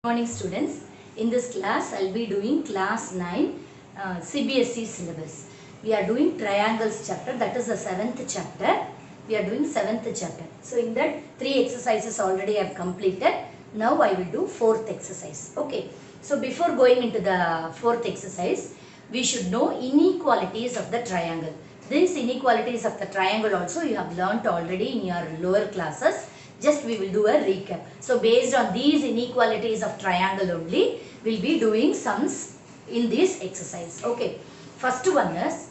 Good morning students. In this class I will be doing class 9 CBSE syllabus. We are doing triangles chapter, that is the 7th chapter. We are doing 7th chapter. So in that 3 exercises already I have completed. Now I will do 4th exercise. Okay. So before going into the 4th exercise, we should know inequalities of the triangle. These inequalities of the triangle also you have learnt already in your lower classes. Just we will do a recap. So based on these inequalities of triangle only, we will be doing sums in this exercise. Okay. First one is,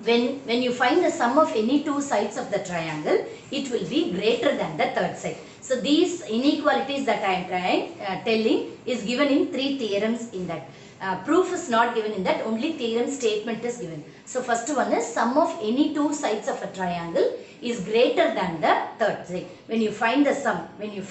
when you find the sum of any two sides of the triangle, it will be greater than the third side. So these inequalities that I am telling is given in 3 theorems in that. Proof is not given in that, only theorem statement is given. So first one is, sum of any two sides of a triangle is greater than the third side. When you find the sum, when you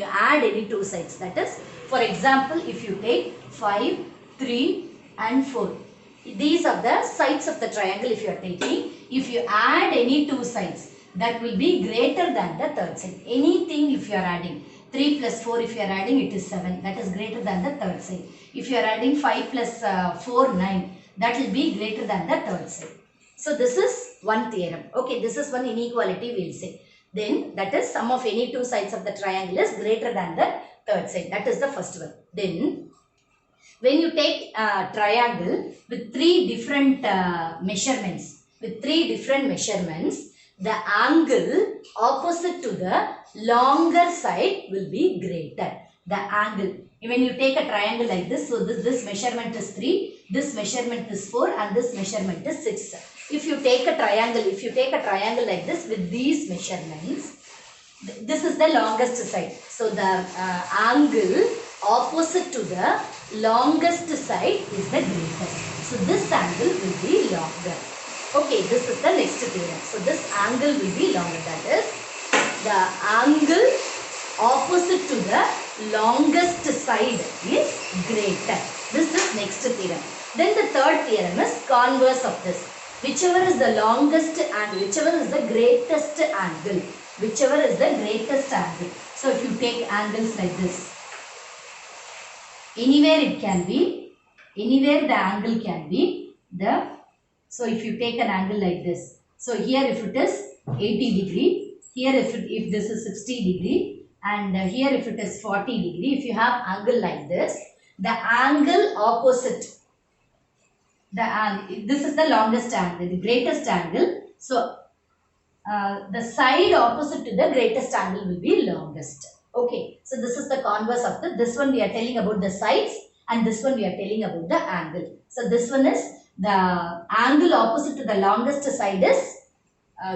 add any two sides, that is, for example, if you take 5, 3 and 4. These are the sides of the triangle if you are taking. If you add any two sides, that will be greater than the third side. Anything if you are adding. 3 plus 4 if you are adding, it is 7. That is greater than the third side. If you are adding 5 plus 4, 9. That will be greater than the third side. So this is one theorem. Okay, this is one inequality we will say. Then that is, sum of any two sides of the triangle is greater than the third side. That is the first one. Then when you take a triangle with three different measurements, the angle opposite to the longer side will be greater. The angle, when you take a triangle like this, so this measurement is 3, this measurement is 4 and this measurement is 6. If you take a triangle like this with these measurements, this is the longest side. So the angle opposite to the longest side is the greatest. So this angle will be longer. Okay, this is the next theorem. So this angle will be longer. That is, the angle opposite to the longest side is greater. This is next theorem. Then the third theorem is converse of this. Whichever is the longest and whichever is the greatest angle. Whichever is the greatest angle. So if you take angles like this, anywhere it can be, anywhere the angle can be the, so if you take an angle like this, so here if it is 80 degree, here if this is 60 degree, and here if it is 40 degree, if you have angle like this, the angle opposite, this is the longest angle, the greatest angle, so the side opposite to the greatest angle will be longest. Okay, so this is the converse of this one we are telling about the sides, and this one we are telling about the angle. So this one is, the angle opposite to the longest side is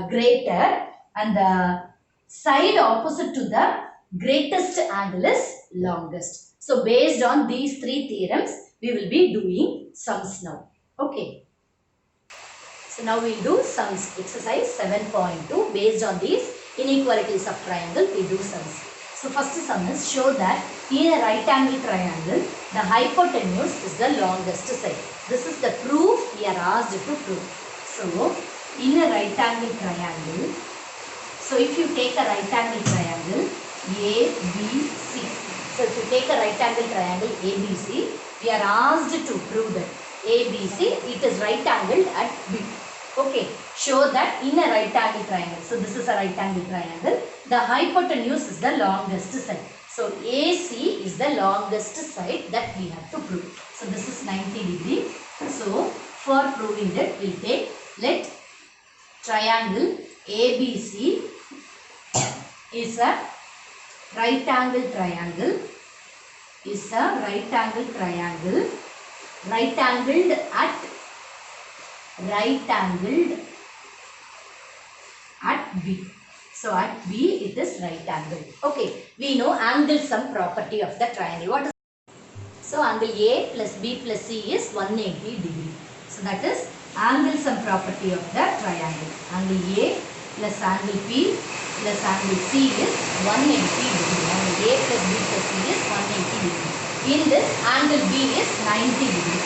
greater, and the side opposite to the greatest angle is longest. So based on these 3 theorems, we will be doing sums now. Okay. So now we will do sums. Exercise 7.2. Based on these inequalities of triangle, we do sums. So first sum is, show that in a right angle triangle, the hypotenuse is the longest side. This is the proof we are asked to prove. So in a right angle triangle, so if you take a right angle triangle ABC, so if you take a right angle triangle ABC, we are asked to prove that ABC, it is right angled at B. Okay, show that in a right angle triangle. So this is a right angle triangle. The hypotenuse is the longest side. So AC is the longest side that we have to prove. So this is 90 degree. So for proving that, we'll take, let triangle ABC is a right angle triangle. Is a right angle triangle. Right angled at B. So at B it is right angle. Okay, we know angle sum property of the triangle. What is, so angle A plus B plus C is 180 degree. So that is angle sum property of the triangle. Angle A plus angle B plus angle C is 180 degree. Angle A plus B plus C is 180 degree. In this, angle B is 90 degree.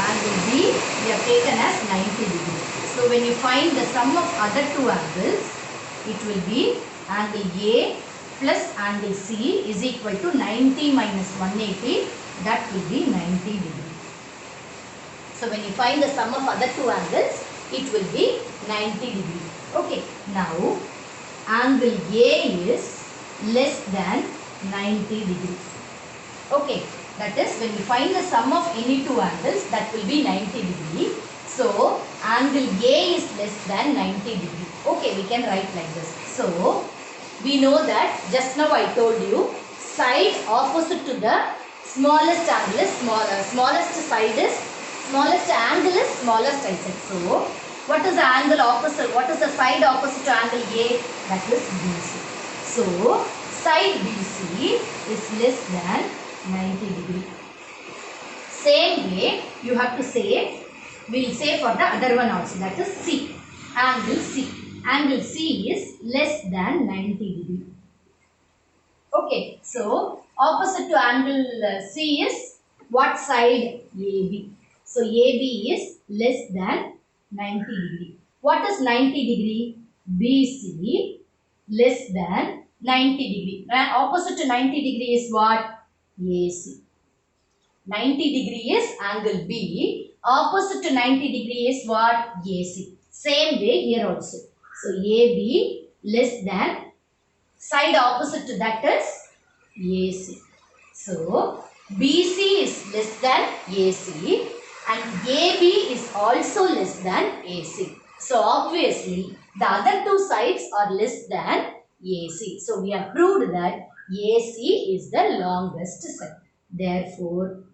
Angle B we have taken as 90 degree. So when you find the sum of other two angles, it will be angle A plus angle C is equal to 90 minus 180, that will be 90 degree. So when you find the sum of other two angles, it will be 90 degree. Okay, now angle A is less than 90 degree. Okay, that is when you find the sum of any two angles, that will be 90 degree. So angle A is less than 90 degree. Okay, we can write like this. So we know that just now I told you side opposite to the smallest angle is smallest side is smallest angle is smallest, I said. So what is the angle opposite? What is the side opposite to angle A? That is BC. So side BC is less than 90 degree. Same way you have to say, we will say for the other one also, that is C. Angle C. Angle C is less than 90 degree. Okay, so opposite to angle C is what side? AB. So AB is less than 90 degree. What is 90 degree? BC less than 90 degree. Opposite to 90 degree is what? AC. 90 degree is angle B. Opposite to 90 degree is what? AC. Same way here also. So AB less than, side opposite to that is AC. So BC is less than AC and AB is also less than AC. So obviously the other two sides are less than AC. So we have proved that AC is the longest side. Therefore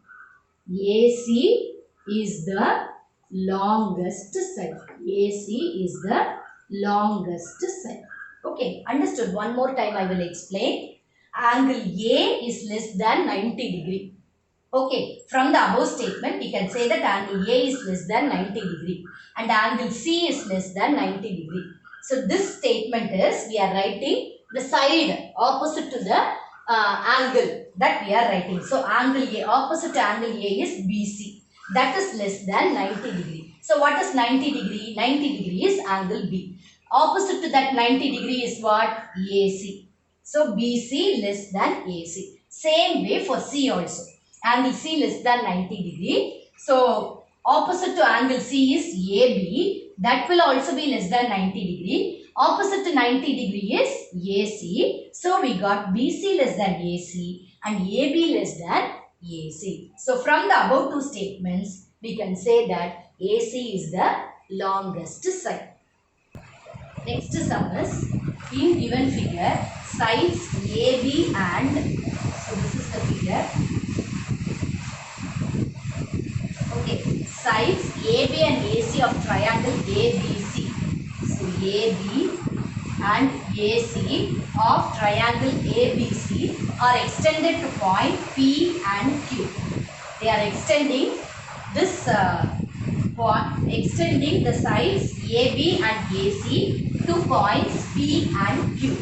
AC is the longest side. AC is the longest side. Okay, understood. One more time I will explain. Angle A is less than 90 degree. Okay, from the above statement we can say that angle A is less than 90 degree and angle C is less than 90 degree. So this statement is, we are writing the side opposite to the angle that we are writing. So angle A, opposite to angle A is BC. That is less than 90 degree. So what is 90 degree? 90 degree is angle B. Opposite to that 90 degree is what? AC. So BC less than AC. Same way for C also. Angle C less than 90 degree. So opposite to angle C is AB. That will also be less than 90 degree. Opposite to 90 degree is AC. So we got BC less than AC and AB less than AC. So from the above two statements, we can say that AC is the longest side. Next sum is, in given figure, sides AB and, so this is the figure. Okay, sides AB and AC of triangle ABC. So AB and AC of triangle ABC are extended to point P and Q. They are extending this extending the sides AB and AC to points P and Q.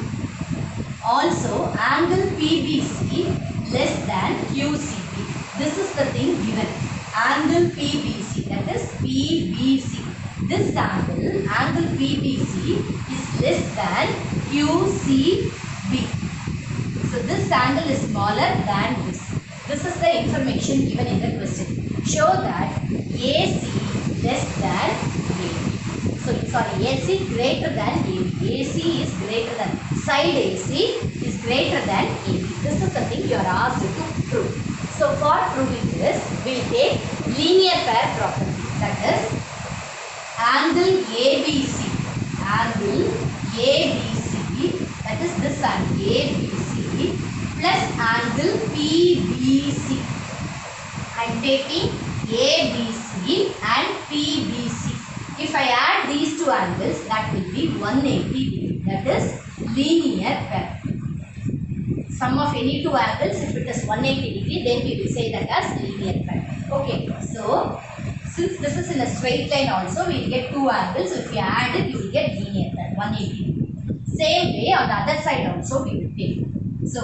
Also, angle PBC less than QCP. This is the thing given. Angle PBC, that is PBC. This angle PBC is less than QCB. So this angle is smaller than this. This is the information given in the question. Show that AC less than AB. So sorry, AC greater than AB. AC is greater than, side AC is greater than AB. This is the thing you are asked to prove. So for proving this, we will take linear pair property. That is angle ABC. Angle ABC, that is this angle ABC plus angle PBC. I am taking ABC and PBC. If I add these two angles, that will be 180 degree. That is linear pair. Sum of any two angles, if it is 180 degree, then we will say that as linear pair. Okay, so since this is in a straight line also, we will get two angles. So if you add it, you will get linear pair, 180 degree. Same way on the other side also we will take. So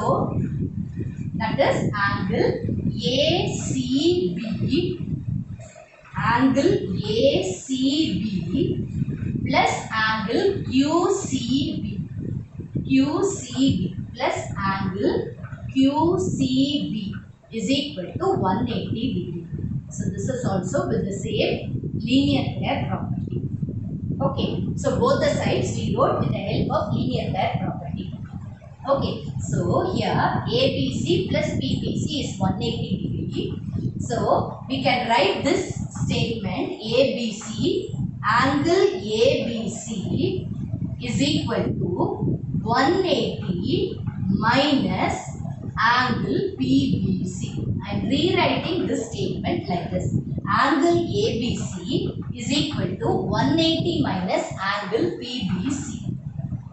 that is angle ACB, angle ACB plus angle QCB plus angle QCB is equal to 180 degree. So this is also with the same linear pair property. Okay, so both the sides we wrote with the help of linear pair property. Okay, so here ABC plus PBC is 180 degree. So we can write this statement ABC, angle ABC is equal to 180 minus angle PBC. I am rewriting this statement like this. Angle ABC is equal to 180 minus angle PBC.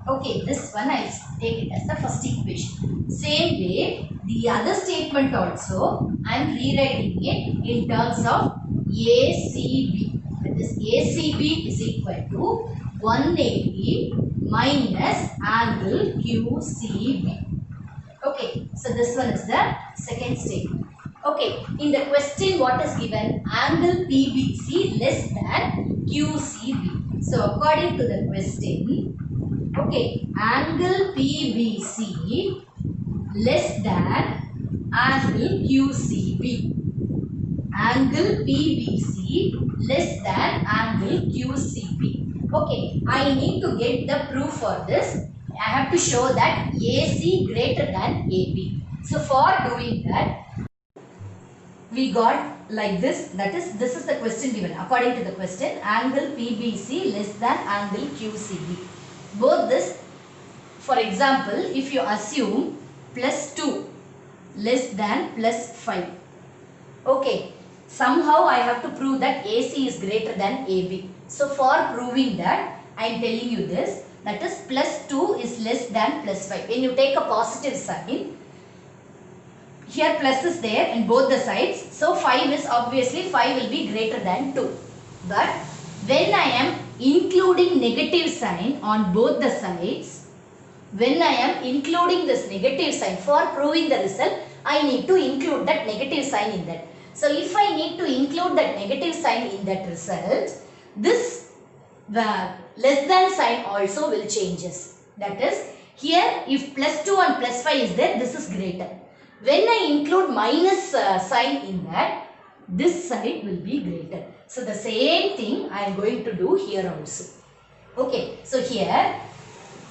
Okay, this one I take it as the first equation. Same way, the other statement also I am rewriting it in terms of ACB. That is ACB is equal to 180 minus angle QCB. Okay, so this one is the second statement. Okay, in the question what is given? Angle PBC less than QCB. So according to the question, okay, angle PBC less than angle QCB. Angle PBC less than angle QCB. Okay, I need to get the proof for this. I have to show that AC greater than AB. So for doing that, we got like this. That is, this is the question given. According to the question, angle PBC less than angle QCB. Both this, for example, if you assume plus 2 less than plus 5. Okay, somehow I have to prove that AC is greater than AB. So for proving that, I am telling you this. That is, plus 2 is less than plus 5. When you take a positive sign, here plus is there in both the sides. So 5 is obviously 5 will be greater than 2. But when I am including negative sign on both the sides, when I am including this negative sign for proving the result, I need to include that negative sign in that. So if I need to include that negative sign in that result, this the less than sign also will changes. That is, here if plus 2 and plus 5 is there, this is greater. When I include minus sign in that, this side will be greater. So the same thing I am going to do here also. Okay, so here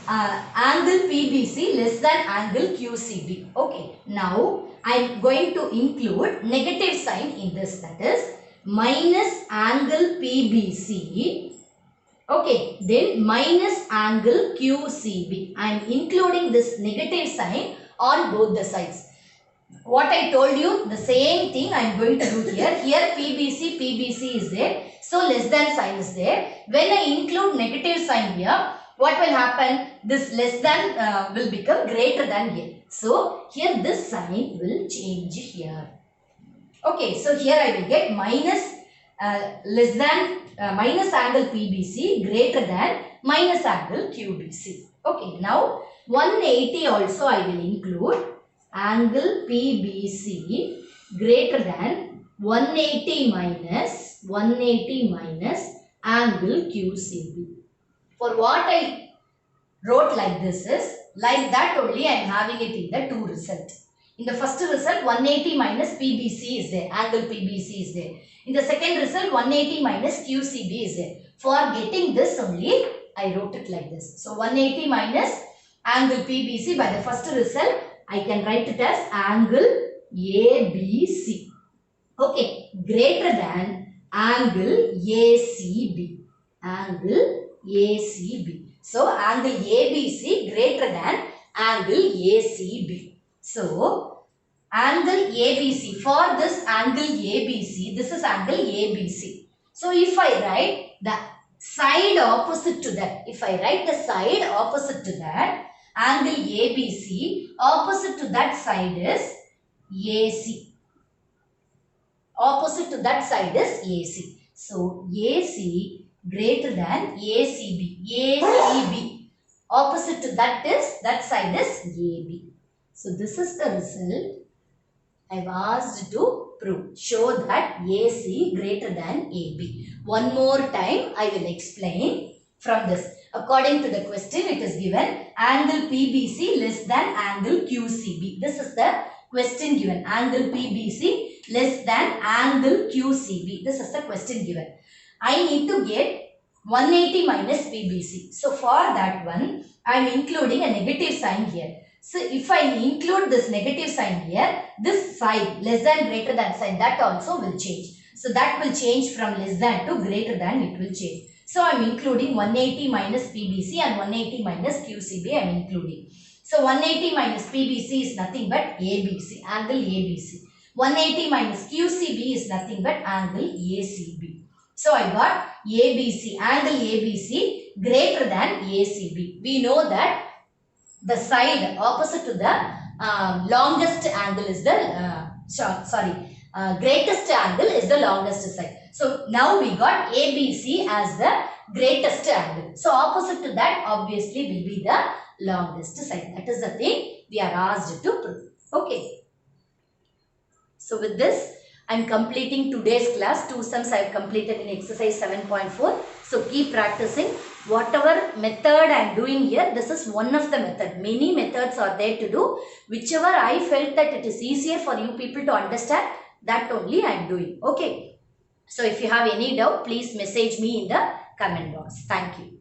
angle PBC less than angle QCB. Okay, now I am going to include negative sign in this. That is, minus angle PBC. Okay, then minus angle QCB. I am including this negative sign on both the sides. What I told you, the same thing I am going to do here. Here PBC is there. So less than sign is there. When I include negative sign here, what will happen? This less than will become greater than here. So here this sign will change here. Okay, so here I will get minus less than minus angle PBC greater than minus angle QBC. Okay, now 180 also I will include. Angle PBC greater than 180 minus angle QCB. For what I wrote like this is, like that only I am having it in the two results. In the first result, 180 minus PBC is there, angle PBC is there. In the second result, 180 minus QCB is there. For getting this only, I wrote it like this. So 180 minus angle PBC, by the first result, I can write it as angle ABC. Okay, greater than angle ACB. Angle ACB. So, angle ABC greater than angle ACB. So, angle ABC. For this angle ABC, this is angle ABC. So, if I write the side opposite to that, if I write the side opposite to that, angle ABC, opposite to that side is AC. Opposite to that side is AC. So, AC greater than ACB. ACB. Opposite to that side is AB. So, this is the result I have asked to prove. Show that AC greater than AB. One more time I will explain from this. According to the question, it is given angle PBC less than angle QCB. This is the question given. Angle PBC less than angle QCB. This is the question given. I need to get 180 minus PBC. So for that one, I am including a negative sign here. So if I include this negative sign here, this sign less than greater than sign, that also will change. So that will change from less than to greater than, it will change. So I am including 180 minus PBC and 180 minus QCB I am including. So 180 minus PBC is nothing but ABC, angle ABC. 180 minus QCB is nothing but angle ACB. So I got ABC, angle ABC greater than ACB. We know that the side opposite to the longest angle is the, greatest angle is the longest side. So now we got ABC as the greatest angle. So opposite to that obviously will be the longest side. That is the thing we are asked to prove. Okay. So with this, I am completing today's class. 2 sums I have completed in exercise 7.4. So keep practicing. Whatever method I am doing here, this is one of the method. Many methods are there to do. Whichever I felt that it is easier for you people to understand, that only I am doing. Okay. So if you have any doubt, please message me in the comment box. Thank you.